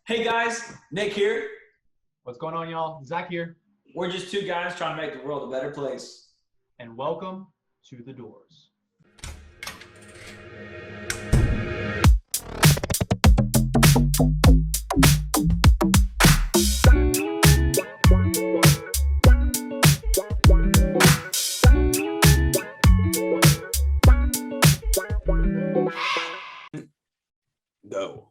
Hey guys, Nick here. What's going on, y'all? Zach here, We're just two guys trying to make the world a better place. and welcome to the Doors. Go.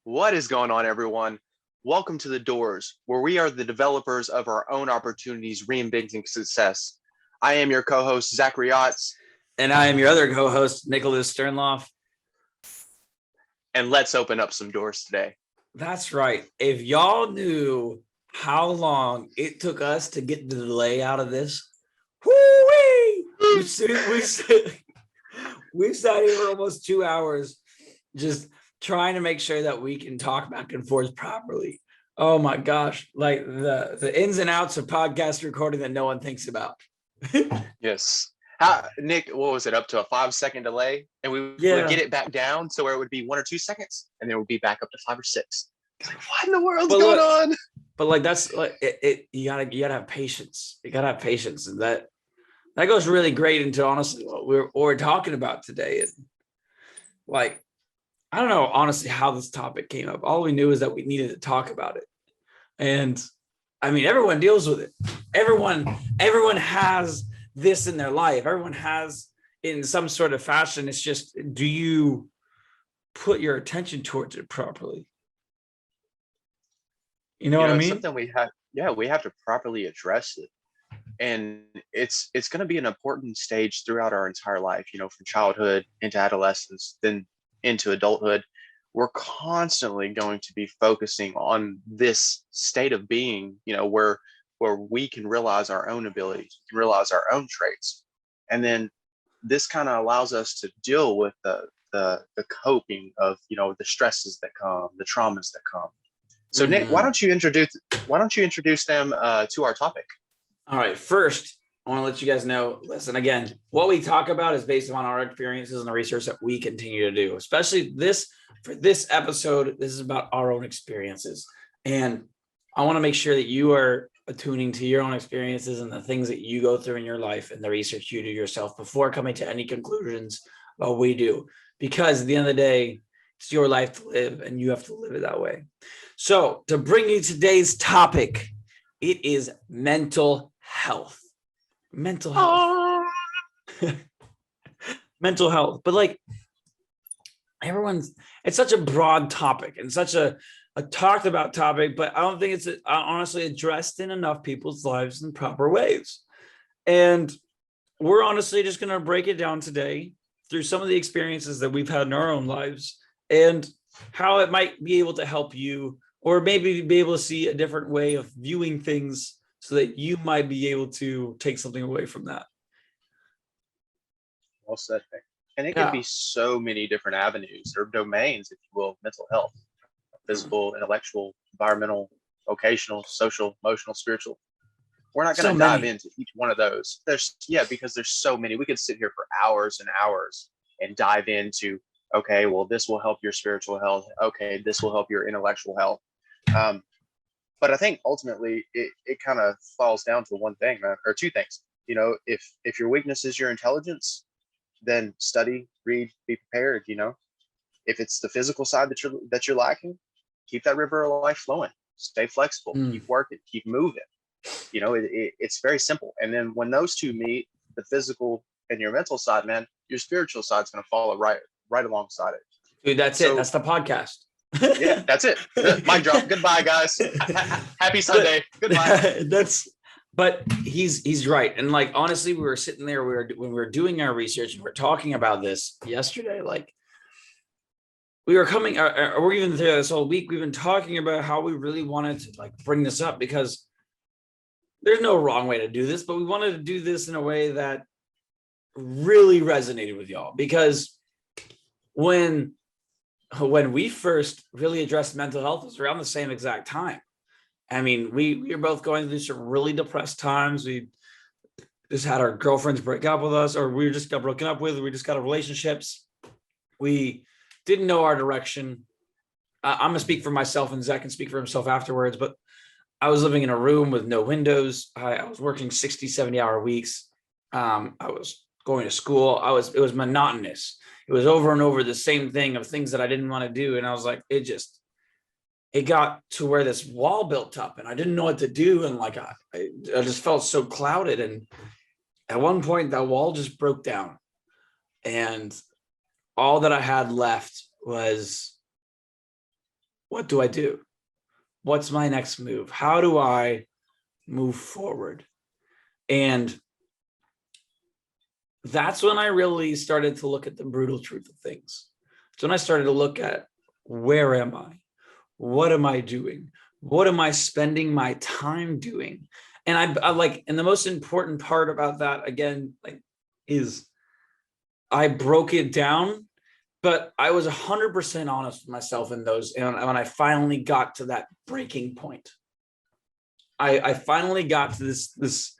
What is going on, everyone? Welcome to the Doors, where we are the developers of our own opportunities, reinventing success. I am your co-host, Zachary. And I am your other co-host, Nicholas Sternloff. And let's open up some doors today. That's right. If y'all knew how long it took us to get the delay out of this, whoo-wee! We've sat here for almost 2 hours just trying to make sure that we can talk back and forth properly. Oh my gosh, like the ins and outs of podcast recording that no one thinks about. Yes. Nick, what was it, up to a 5-second delay? And we would get it back down so where it would be 1 or 2 seconds, and then it would be back up to 5 or 6. It's like, what in the world's going on? But like that's like you gotta have patience. You gotta have patience, and that goes really great into honestly what we're talking about today. And like, I don't know honestly how this topic came up. All we knew is that we needed to talk about it. And I mean, everyone deals with it. Everyone has this in their life. Everyone has in some sort of fashion. It's just, do you put your attention towards it properly? You know what I mean? Something we have to properly address it. And it's going to be an important stage throughout our entire life, from childhood into adolescence, then into adulthood. We're constantly going to be focusing on this state of being, where we can realize our own abilities, realize our own traits. And then this kind of allows us to deal with the coping of, the stresses that come, the traumas that come. So Nick, why don't you introduce them to our topic? All right. First, I want to let you guys know, listen, again, what we talk about is based on our experiences and the research that we continue to do, especially for this episode. This is about our own experiences. And I want to make sure that you are attuning to your own experiences and the things that you go through in your life and the research you do yourself before coming to any conclusions about what we do. Because at the end of the day, it's your life to live and you have to live it that way. So to bring you today's topic, it is mental health. Mental health. But like it's such a broad topic and such a talked about topic, but I don't think it's honestly addressed in enough people's lives in proper ways. And we're honestly just going to break it down today through some of the experiences that we've had in our own lives and how it might be able to help you, or maybe be able to see a different way of viewing things so that you might be able to take something away from that. Well said, Nick. And it could be so many different avenues or domains, if you will, mental health: physical, intellectual, environmental, vocational, social, emotional, spiritual. We're not going to dive into each one of those. Because there's so many. We could sit here for hours and hours and dive into, okay, well, this will help your spiritual health. Okay, this will help your intellectual health. But I think ultimately it kind of falls down to one thing, or two things. If your weakness is your intelligence, then study, read, be prepared. If it's the physical side that you're lacking, keep that river of life flowing. Stay flexible, keep working, keep moving. It's very simple. And then when those two meet, the physical and your mental side, man, your spiritual side's going to follow right alongside it. Dude, that's it. That's the podcast. Yeah, that's it. Mic drop. Goodbye, guys. Happy Sunday. Goodbye. But he's right. And like, honestly, we were sitting there, when we were doing our research and we're talking about this yesterday, like we were coming, or even through this whole week, we've been talking about how we really wanted to like bring this up, because there's no wrong way to do this, but we wanted to do this in a way that really resonated with y'all. Because when we first really addressed mental health, it was around the same exact time. I mean, we were both going through some really depressed times. We just had our girlfriends break up with us, or we just got broken up with. We just got out of relationships. We didn't know our direction. I'm gonna speak for myself, and Zach can speak for himself afterwards. But I was living in a room with no windows. I was working 60, 70-hour weeks. I was going to school. It was monotonous. It was over and over the same thing of things that I didn't want to do. And I was like, it got to where this wall built up and I didn't know what to do. And like, I just felt so clouded. And at one point that wall just broke down, and all that I had left was, what do I do? What's my next move? How do I move forward? And that's when I really started to look at the brutal truth of things. It's when I started to look at, where am I? What am I doing? What am I spending my time doing? And I like, and the most important part about that, again, like, is I broke it down, but I was 100% honest with myself in those. And when I finally got to that breaking point, I finally got to this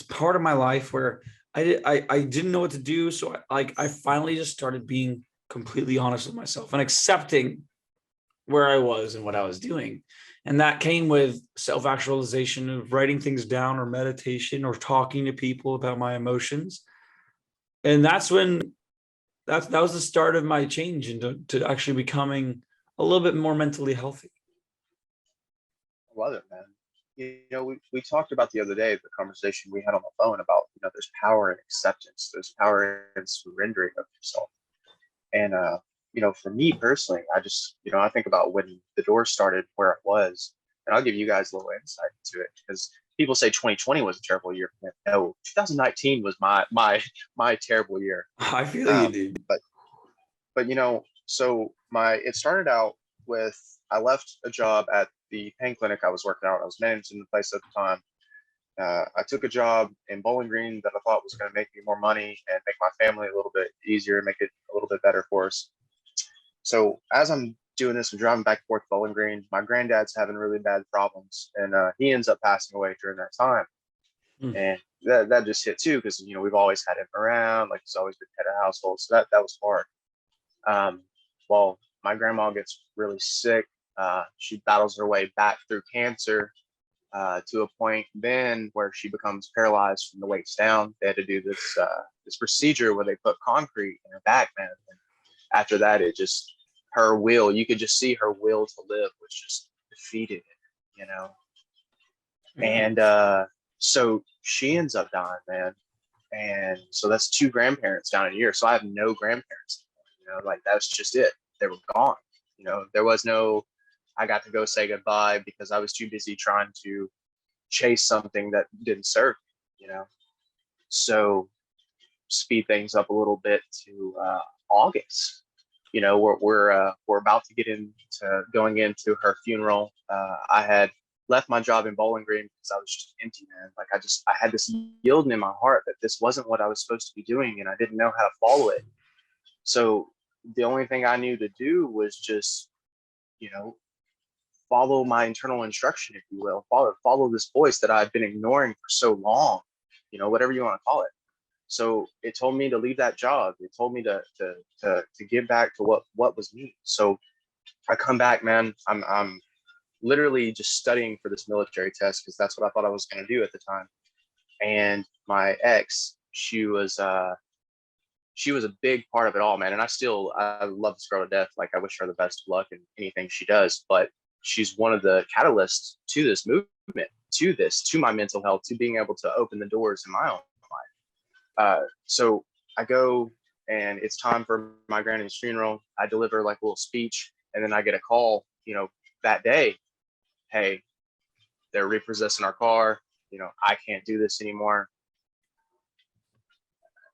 part of my life where I didn't know what to do. So I finally just started being completely honest with myself and accepting where I was and what I was doing. And that came with self-actualization, of writing things down, or meditation, or talking to people about my emotions. And that's when that was the start of my change into actually becoming a little bit more mentally healthy. I love it, man. We talked about the other day, the conversation we had on the phone about, there's power in acceptance, there's power in surrendering of yourself. And, for me personally, I just, I think about when the Doors started, where it was, and I'll give you guys a little insight into it, because people say 2020 was a terrible year for me. No, 2019 was my terrible year. I feel you, dude. But so it started out with, I left a job at the pain clinic I was working out. I was managing the place at the time. I took a job in Bowling Green that I thought was going to make me more money and make my family a little bit easier, make it a little bit better for us. So as I'm doing this, I'm driving back and forth to Bowling Green. My granddad's having really bad problems, and he ends up passing away during that time. And that just hit too, because we've always had him around, like he's always been head of household. So that was hard. Well, my grandma gets really sick. She battles her way back through cancer to a point then where she becomes paralyzed from the waist down. They had to do this procedure where they put concrete in her back, man. And after that, it just, her will, you could just see her will to live was just defeated, And so she ends up dying, man. And so that's 2 grandparents down in a year. So I have no grandparents, like that's just it. They were gone. There was no, I got to go say goodbye because I was too busy trying to chase something that didn't serve me, So speed things up a little bit to August. We're about to get into going into her funeral. I had left my job in Bowling Green because I was just empty, man. Like I had this yielding in my heart that this wasn't what I was supposed to be doing, and I didn't know how to follow it. So the only thing I knew to do was just, follow my internal instruction, if you will, follow this voice that I've been ignoring for so long, whatever you want to call it. So it told me to leave that job. It told me to get back to what was me. So I come back, man. I'm literally just studying for this military test because that's what I thought I was going to do at the time. And my ex, she was a big part of it all, man. And I love this girl to death. Like I wish her the best of luck in anything she does. But she's one of the catalysts to this movement, to my mental health, to being able to open the doors in my own life. So I go, and it's time for my granny's funeral. I deliver like a little speech, and then I get a call, that day, hey, they're repossessing our car. I can't do this anymore.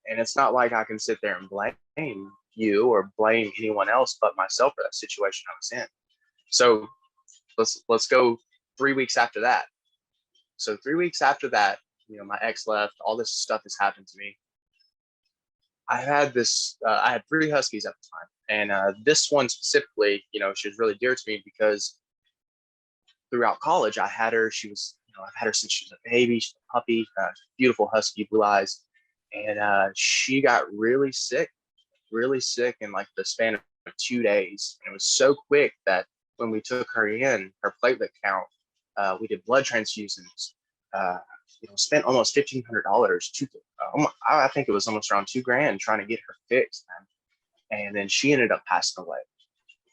And it's not like I can sit there and blame you or blame anyone else but myself for that situation I was in. So let's go 3 weeks after that. So 3 weeks after that, my ex left, all this stuff has happened to me. I had 3 Huskies at the time. And this one specifically, she was really dear to me because throughout college, I had her. She was, I've had her since she was a baby. She's a puppy, beautiful husky, blue eyes. And she got really sick in like the span of 2 days. And it was so quick that when we took her in, her platelet count, we did blood transfusions, spent almost $1,500 I think it was almost around $2,000 trying to get her fixed, man. And then she ended up passing away.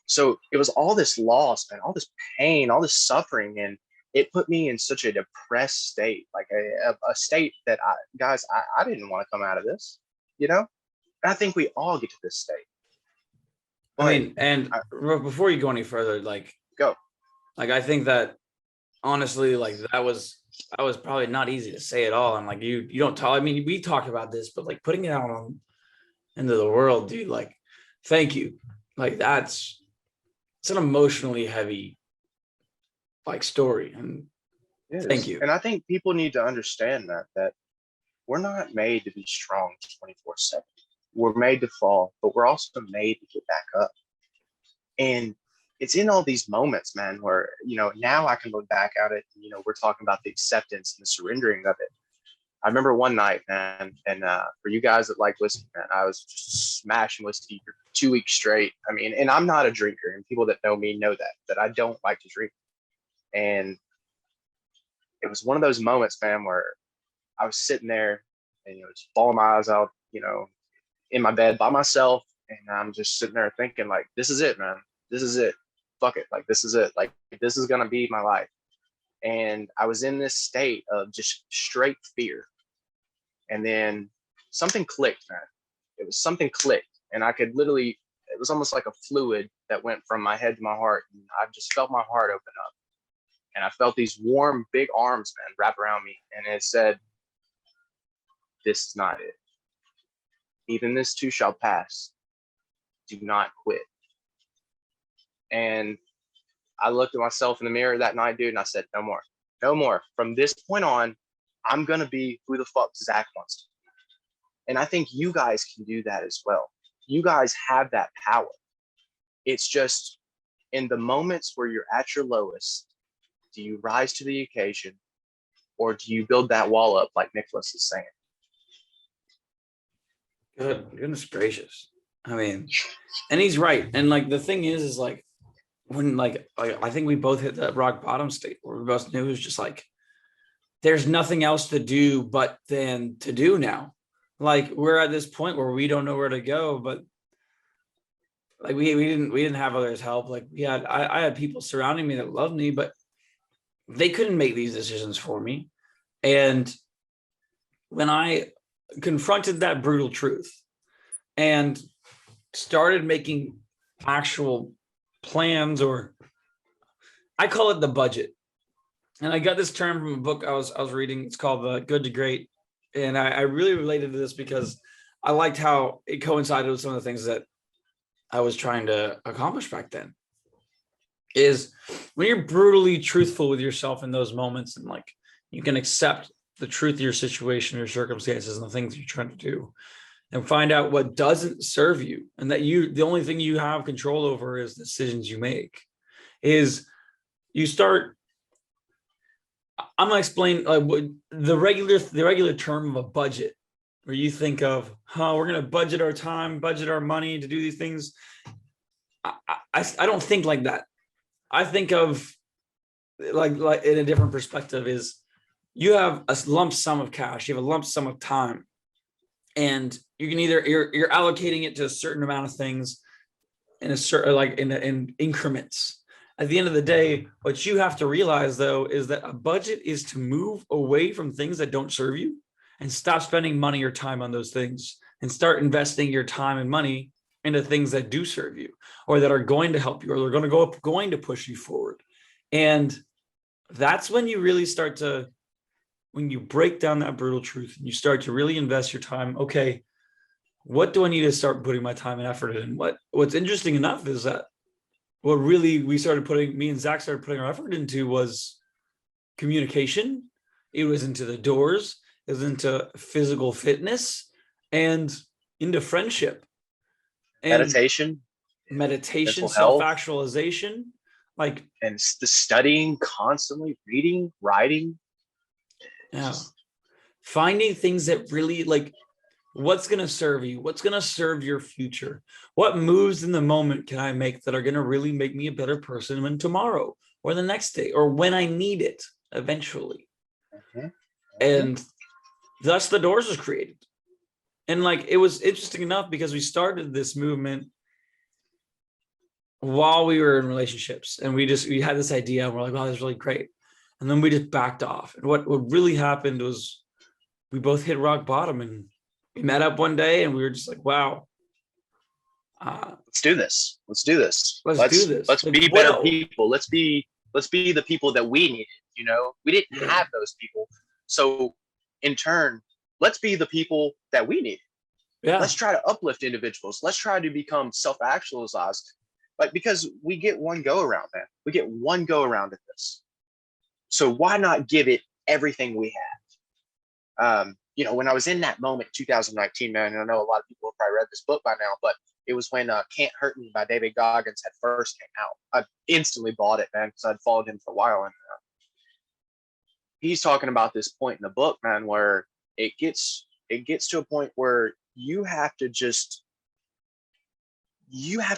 So it was all this loss, man, all this pain, all this suffering. And it put me in such a depressed state, like a state that I didn't want to come out of this, And I think we all get to this state. But I mean, and before you go any further, go. I think that honestly, that was probably not easy to say at all. And you don't talk, I mean, we talked about this, but putting it out into the world, dude, thank you. It's an emotionally heavy story. And thank you. And I think people need to understand that we're not made to be strong 24/7. We're made to fall, but we're also made to get back up. And it's in all these moments, man, where, now I can look back at it. We're talking about the acceptance and the surrendering of it. I remember one night, man, and for you guys that like whiskey, man, I was just smashing whiskey for 2 weeks straight. I mean, and I'm not a drinker, and people that know me know that I don't like to drink. And it was one of those moments, man, where I was sitting there and, just bawling my eyes out, in my bed by myself. And I'm just sitting there thinking, this is it, man. This is it. Fuck it. This is it. This is going to be my life. And I was in this state of just straight fear. And then something clicked, man. It was something clicked. And I could literally, it was almost like a fluid that went from my head to my heart. And I just felt my heart open up. And I felt these warm, big arms, man, wrap around me. And it said, this is not it. Even this too shall pass. Do not quit. And I looked at myself in the mirror that night, dude, and I said, no more. No more. From this point on, I'm going to be who the fuck Zach wants to be. And I think you guys can do that as well. You guys have that power. It's just in the moments where you're at your lowest, do you rise to the occasion, or do you build that wall up like Nicholas is saying? Goodness gracious. I mean, and he's right. And the thing is when I think we both hit that rock bottom state where we both knew it was just there's nothing else to do but then to do now. We're at this point where we don't know where to go, but we didn't have others help. I had people surrounding me that loved me, but they couldn't make these decisions for me. And when I confronted that brutal truth and started making actual plans, or I call it the budget. And I got this term from a book I was reading. It's called Good to Great. And I really related to this because I liked how it coincided with some of the things that I was trying to accomplish back then. Is when you're brutally truthful with yourself in those moments, and you can accept the truth of your situation, your circumstances, and the things you're trying to do, and find out what doesn't serve you, and that the only thing you have control over is the decisions you make. Is you start. I'm gonna explain the regular term of a budget, where you think of, we're gonna budget our time, budget our money to do these things. I don't think like that. I think of like in a different perspective. Is you have a lump sum of cash, you have a lump sum of time, and you can either you're allocating it to a certain amount of things in a certain in increments. At the end of the day, what you have to realize though is that a budget is to move away from things that don't serve you and stop spending money or time on those things and start investing your time and money into things that do serve you, or that are going to help you, or they're going to push you forward. And that's when you really start to, when you break down that brutal truth and you start to really invest your time. Okay, what do I need to start putting my time and effort in? What's interesting enough is that what really me and Zach started putting our effort into was communication. It was into the doors, it was into physical fitness, and into friendship. And meditation, self-actualization, and the studying, constantly reading, writing. Yeah. Finding things that really What's going to serve you? What's going to serve your future? What moves in the moment can I make that are going to really make me a better person when tomorrow or the next day or when I need it eventually? And thus the Doors was created. And like, it was interesting enough because we started this movement while we were in relationships, and we had this idea and we're like, wow, this is really great. And then we just backed off. And what really happened was we both hit rock bottom, and we met up one day and we were just like, wow. Let's do this. Let's do this. Let's do this. Let's Like, be better whoa. people. Let's be the people that we needed. You know, we didn't Yeah. have those people. So in turn, let's be the people that we need. Yeah. Let's try to uplift individuals. Let's try to become self-actualized. Like, because we get one go around, man. We get one go around at this. So why not give it everything we have? You know, when I was in that moment, 2019, man, I know a lot of people have probably read this book by now, but it was when Can't Hurt Me by David Goggins had first came out. I instantly bought it, man, because I'd followed him for a while. And he's talking about this point in the book, man, where it gets to a point where you have to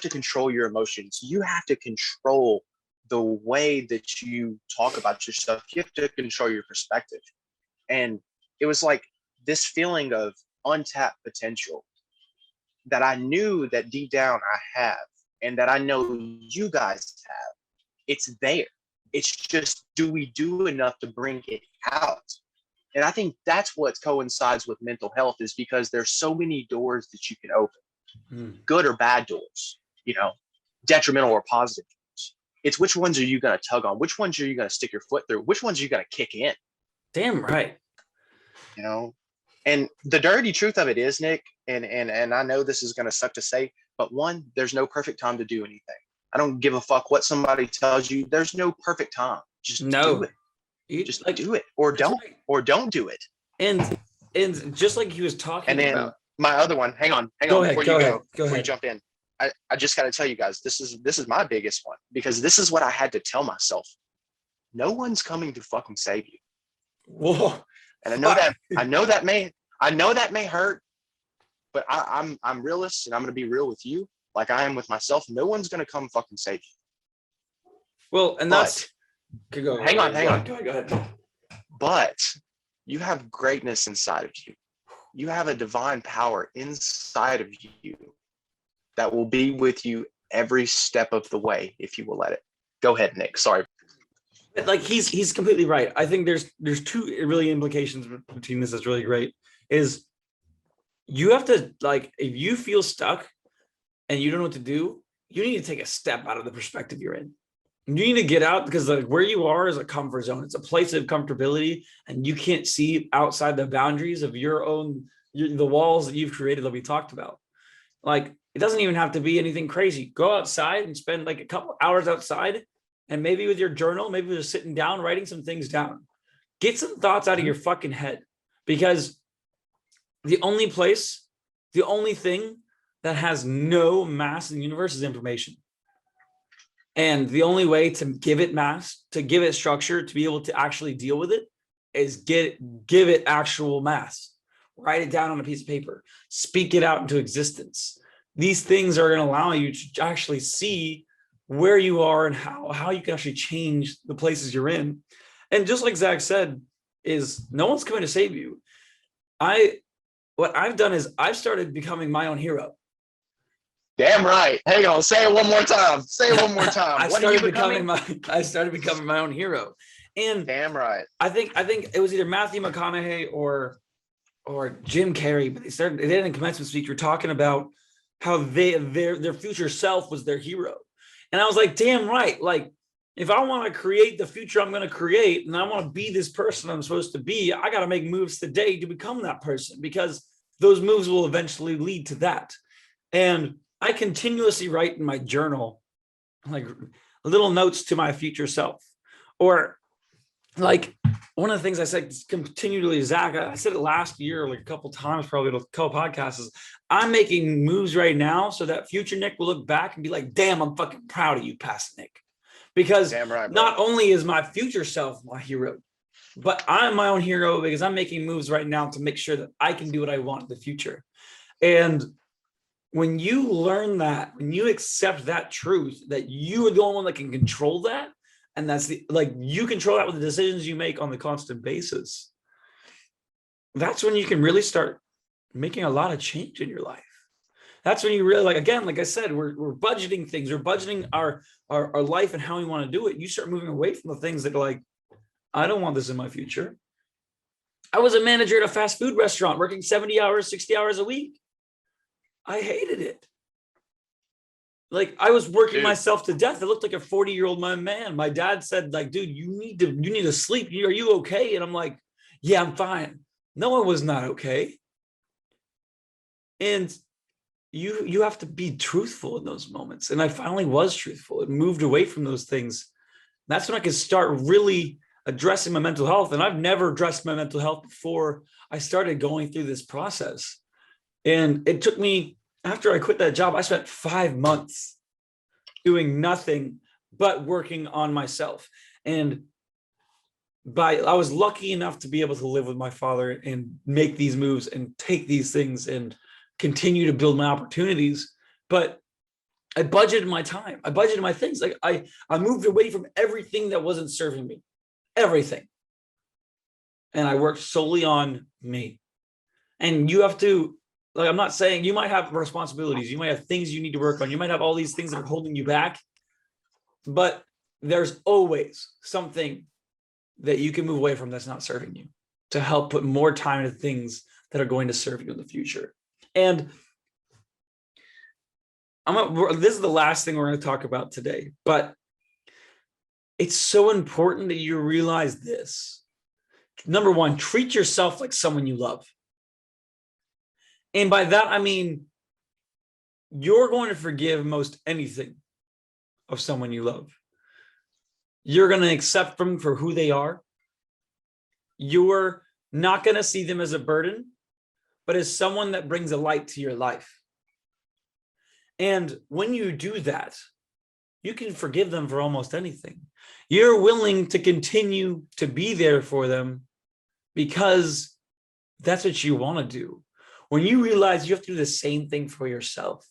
control your emotions. You have to control the way that you talk about yourself. You have to control your perspective. And it was like this feeling of untapped potential that I knew that deep down I have, and that I know you guys have. It's there. It's just, do we do enough to bring it out? And I think that's what coincides with mental health, is because there's so many doors that you can open, good or bad doors, you know, detrimental or positive doors. It's which ones are you going to tug on? Which ones are you going to stick your foot through? Which ones are you going to kick in? Damn right. You know, and the dirty truth of it is, Nick, and I know this is going to suck to say, but one, there's no perfect time to do anything. I don't give a fuck what somebody tells you. There's no perfect time. Just do it. Just like do it, or don't, right. or don't do it. And just like he was talking And then about. my other one, hang on Go ahead, before go you ahead, go, go before you ahead. jump in. I just got to tell you guys, this is my biggest one, because this is what I had to tell myself. No one's coming to fucking save you. Whoa. And I know that may hurt, but I'm realist, and I'm going to be real with you, like I am with myself. No one's going to come fucking save you. Well, and that's go hang on. Go ahead. But you have greatness inside of you. You have a divine power inside of you that will be with you every step of the way, if you will let it. Go ahead, Nick. Sorry. But like, he's completely right. I think there's two really implications between this that's really great. Is you have to, like, if you feel stuck and you don't know what to do, you need to take a step out of the perspective you're in. You need to get out, because like where you are is a comfort zone. It's a place of comfortability, and you can't see outside the boundaries of your own, the walls that you've created that we talked about. Like, it doesn't even have to be anything crazy. Go outside and spend like a couple hours outside, and maybe with your journal, maybe just sitting down, writing some things down. Get some thoughts out of your fucking head, because the only thing that has no mass in the universe is information. And the only way to give it mass, to give it structure, to be able to actually deal with it, is give it actual mass. Write it down on a piece of paper. Speak it out into existence. These things are going to allow you to actually see where you are and how you can actually change the places you're in. And just like Zach said, is no one's coming to save you. What I've done is I've started becoming my own hero. Damn right. Hang on. Say it one more time. I started becoming my own hero. And damn right. I think it was either Matthew McConaughey or Jim Carrey, but they did in a commencement speech. We're talking about how their future self was their hero. And I was like, damn right. Like, if I want to create the future I'm going to create, and I want to be this person I'm supposed to be, I got to make moves today to become that person, because those moves will eventually lead to that. And I continuously write in my journal, like, little notes to my future self. Or like, one of the things I said continually to Zach, I said it last year, like a couple times, probably a couple podcasts, is I'm making moves right now so that future Nick will look back and be like, damn, I'm fucking proud of you, past Nick. Because damn right, not only is my future self my hero, but I'm my own hero because I'm making moves right now to make sure that I can do what I want in the future. And when you learn that, when you accept that truth, that you are the only one that can control that, and that's you control that with the decisions you make on the constant basis, that's when you can really start making a lot of change in your life. That's when you really, again, like I said, we're budgeting things, we're budgeting our life and how we want to do it. You start moving away from the things that are like, I don't want this in my future. I was a manager at a fast food restaurant working 70 hours, 60 hours a week. I hated it. I was working myself to death. I looked like a 40-year-old man. My dad said, dude, you need to sleep. Are you okay? And I'm like, yeah, I'm fine. No, I was not okay. And you have to be truthful in those moments. And I finally was truthful and moved away from those things. That's when I could start really addressing my mental health. And I've never addressed my mental health before I started going through this process. And it took me, after I quit that job, I spent 5 months doing nothing but working on myself. And I was lucky enough to be able to live with my father and make these moves and take these things and continue to build my opportunities. But I budgeted my time. I budgeted my things. I moved away from everything that wasn't serving me, everything. And I worked solely on me. And you have to, I'm not saying, you might have responsibilities, you might have things you need to work on, you might have all these things that are holding you back, but there's always something that you can move away from that's not serving you, to help put more time into things that are going to serve you in the future. And this is the last thing we're going to talk about today, but it's so important that you realize this. Number one, treat yourself like someone you love. And by that, I mean, you're going to forgive most anything of someone you love. You're going to accept them for who they are. You're not going to see them as a burden, but as someone that brings a light to your life. And when you do that, you can forgive them for almost anything. You're willing to continue to be there for them because that's what you want to do. When you realize you have to do the same thing for yourself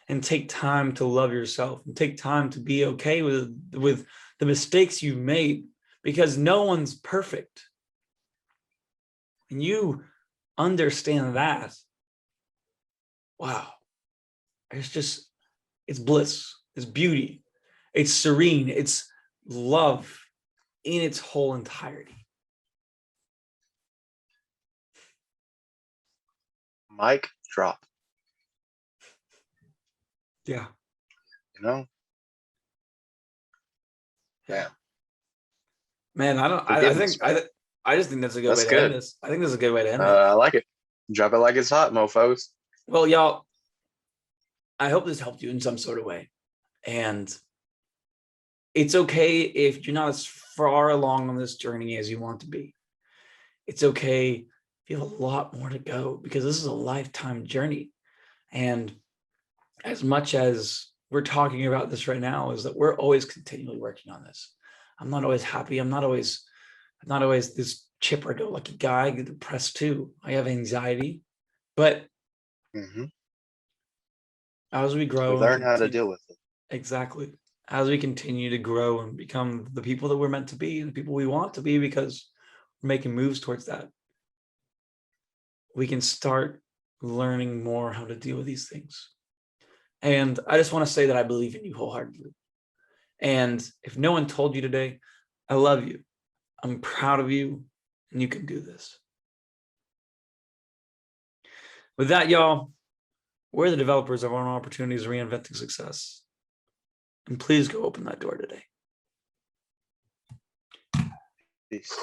and take time to love yourself and take time to be okay with the mistakes you've made, because no one's perfect. And you understand that, wow, it's bliss, it's beauty, it's serene, it's love in its whole entirety. Mic drop. Yeah. Yeah. Man, I just think that's a good way to end this. I think this is a good way to end it. I like it. Drop it like it's hot, mofos. Well, y'all, I hope this helped you in some sort of way. And it's okay if you're not as far along on this journey as you want to be. It's okay if you have a lot more to go, because this is a lifetime journey. And as much as we're talking about this right now, is that we're always continually working on this. I'm not always happy. I'm not always this chipper-go-lucky guy. I get depressed too. I have anxiety, but as we grow, we learn how to deal with it. Exactly. As we continue to grow and become the people that we're meant to be and the people we want to be, because we're making moves towards that, we can start learning more how to deal with these things. And I just want to say that I believe in you wholeheartedly. And if no one told you today, I love you. I'm proud of you, and you can do this. With that, y'all, we're the developers of our own opportunities, reinventing success. And please go open that door today. Peace.